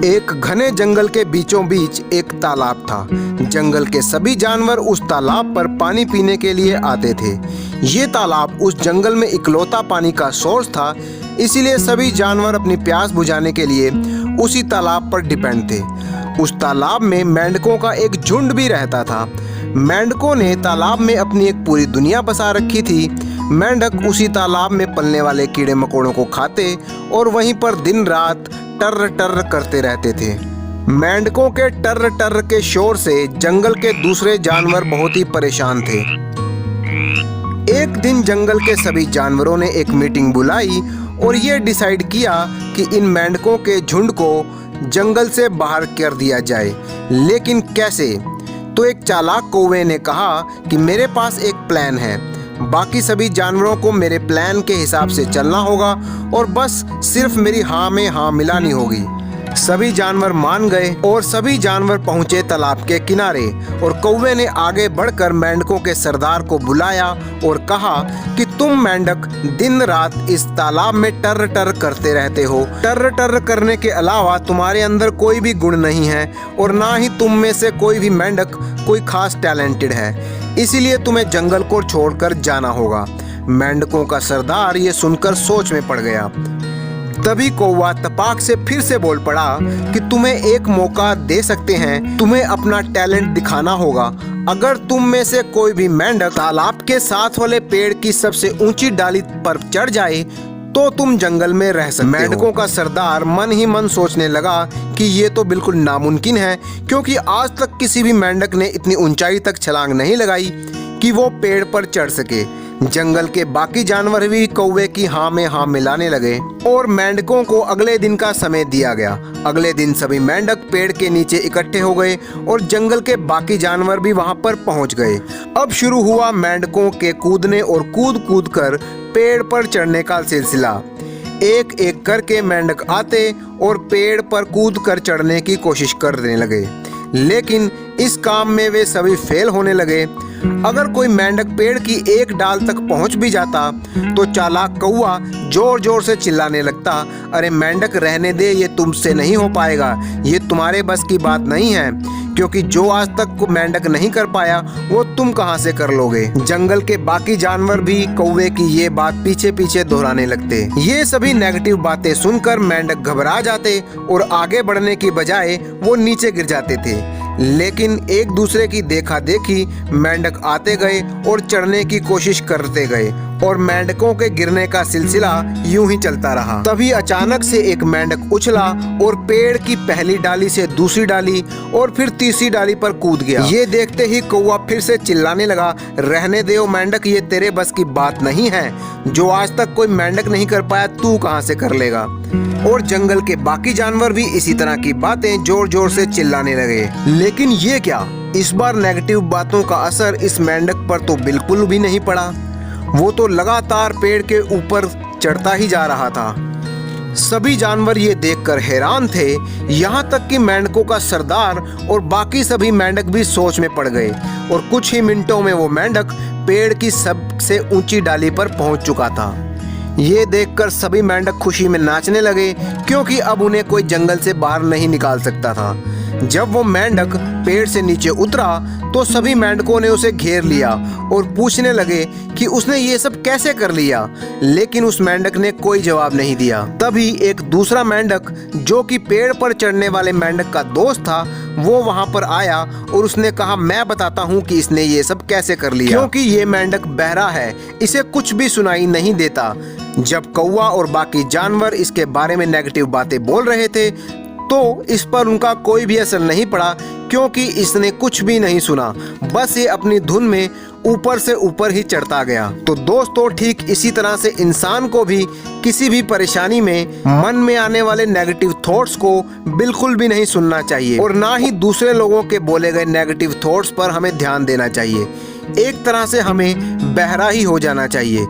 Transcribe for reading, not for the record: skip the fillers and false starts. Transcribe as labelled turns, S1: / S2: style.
S1: एक घने जंगल के बीचों बीच एक तालाब था। जंगल के सभी जानवर उस तालाब पर पानी पीने के लिए आते थे। ये तालाब उस जंगल में इकलौता पानी का सोर्स था, इसीलिए सभी जानवर अपनी प्यास बुझाने के लिए उसी तालाब पर डिपेंड थे। उस तालाब में मेंढकों का एक झुंड भी रहता था। मेंढकों ने तालाब में अपनी एक पूरी दुनिया बसा रखी थी। मेंढक उसी तालाब में पलने वाले कीड़े मकोड़ों को खाते और वहीं पर दिन रात टर्र टर्र करते रहते थे। मेंढकों के टर्र टर्र के शोर से जंगल के दूसरे जानवर बहुत ही परेशान थे। एक दिन जंगल के सभी जानवरों ने एक मीटिंग बुलाई और ये डिसाइड किया कि इन मेंढकों के झुंड को जंगल से बाहर कर दिया जाए। लेकिन कैसे? तो एक चालाक कौवे ने कहा कि मेरे पास एक प्लान है। बाकी सभी जानवरों को मेरे प्लान के हिसाब से चलना होगा और बस सिर्फ मेरी हाँ में हाँ मिलानी होगी। सभी जानवर मान गए और सभी जानवर पहुंचे तालाब के किनारे और कौवे ने आगे बढ़कर मेंढकों के सरदार को बुलाया और कहा कि तुम मेंढक दिन रात इस तालाब में टर्र टर्र करते रहते हो। टर्र टर्र करने के अलावा तुम्हारे अंदर कोई भी गुण नहीं है और ना ही तुम में से कोई भी मेंढक कोई खास टैलेंटेड है, इसीलिए तुम्हें जंगल को छोड़कर जाना होगा। मेंढकों का सरदार ये सुनकर सोच में पड़ गया। तभी कौवा तपाक से फिर से बोल पड़ा कि तुम्हें एक मौका दे सकते हैं, तुम्हें अपना टैलेंट दिखाना होगा। अगर तुम में से कोई भी मेंढक तालाब के साथ वाले पेड़ की सबसे ऊंची डाली पर चढ़ जाए तो तुम जंगल में रह सकते हो। मेंढकों का सरदार मन ही मन सोचने लगा कि ये तो बिल्कुल नामुमकिन है, क्योंकि आज तक किसी भी मेंढक ने इतनी ऊंचाई तक छलांग नहीं लगाई कि वो पेड़ पर चढ़ सके। जंगल के बाकी जानवर भी कौवे की हाँ में हाँ मिलाने लगे और मेंढकों को अगले दिन का समय दिया गया। अगले दिन सभी मेंढक पेड़ के नीचे इकट्ठे हो गए और जंगल के बाकी जानवर भी वहां पर पहुंच गए। अब शुरू हुआ मेंढकों के कूदने और कूद कूद कर पेड़ पर चढ़ने का सिलसिला। एक एक करके मेंढक आते और पेड़ पर कूद कर चढ़ने की कोशिश करने लगे, लेकिन इस काम में वे सभी फेल होने लगे। अगर कोई मेंढक पेड़ की एक डाल तक पहुंच भी जाता तो चालाक कौवा जोर जोर से चिल्लाने लगता, अरे मेंढक रहने दे, ये तुमसे नहीं हो पाएगा, ये तुम्हारे बस की बात नहीं है, क्योंकि जो आज तक मेंढक नहीं कर पाया वो तुम कहां से कर लोगे। जंगल के बाकी जानवर भी कौवे की ये बात पीछे पीछे दोहराने लगते। ये सभी नेगेटिव बातें सुनकर मेंढक घबरा जाते और आगे बढ़ने की बजाय वो नीचे गिर जाते थे। लेकिन एक दूसरे की देखा देखी मेंढक आते गए और चढ़ने की कोशिश करते गए और मेंढकों के गिरने का सिलसिला यूं ही चलता रहा। तभी अचानक से एक मेंढक उछला और पेड़ की पहली डाली से दूसरी डाली और फिर तीसरी डाली पर कूद गया। ये देखते ही कौवा फिर से चिल्लाने लगा, रहने दो मेंढक, ये तेरे बस की बात नहीं है, जो आज तक कोई मेंढक नहीं कर पाया तू कहां से कर लेगा। और जंगल के बाकी जानवर भी इसी तरह की बातें जोर जोर से चिल्लाने लगे। लेकिन ये क्या, इस बार नेगेटिव बातों का असर इस मेंढक पर तो बिल्कुल भी नहीं पड़ा। वो तो लगातार पेड़ के ऊपर चढ़ता ही जा रहा था। सभी जानवर ये देखकर हैरान थे, यहाँ तक कि मेंढकों का सरदार और बाकी सभी मेंढक भी सोच में पड़ गए और कुछ ही मिनटों में वो मेंढक पेड़ की सबसे ऊंची डाली पर पहुंच चुका था। ये देखकर सभी मेंढक खुशी में नाचने लगे, क्योंकि अब उन्हें कोई जंगल से बाहर नहीं निकाल सकता था। जब वो मेंढक पेड़ से नीचे उतरा तो सभी मेंढकों ने उसे घेर लिया और पूछने लगे कि उसने ये सब कैसे कर लिया, लेकिन उस मेंढक ने कोई जवाब नहीं दिया। तभी एक दूसरा मेंढक, जो कि पेड़ पर चढ़ने वाले मेंढक का दोस्त था, वो वहां पर आया और उसने कहा, मैं बताता हूँ कि इसने ये सब कैसे कर लिया, क्योंकि ये मेंढक बहरा है, इसे कुछ भी सुनाई नहीं देता। जब कौवा और बाकी जानवर इसके बारे में नेगेटिव बातें बोल रहे थे तो इस पर उनका कोई भी असर नहीं पड़ा, क्योंकि इसने कुछ भी नहीं सुना, बस ये अपनी धुन में ऊपर से ऊपर ही चढ़ता गया। तो दोस्तों, ठीक इसी तरह से इंसान को भी किसी भी परेशानी में मन में आने वाले नेगेटिव थॉट्स को बिल्कुल भी नहीं सुनना चाहिए और ना ही दूसरे लोगों के बोले गए नेगेटिव थॉट्स पर हमें ध्यान देना चाहिए। एक तरह से हमें बहरा ही हो जाना चाहिए।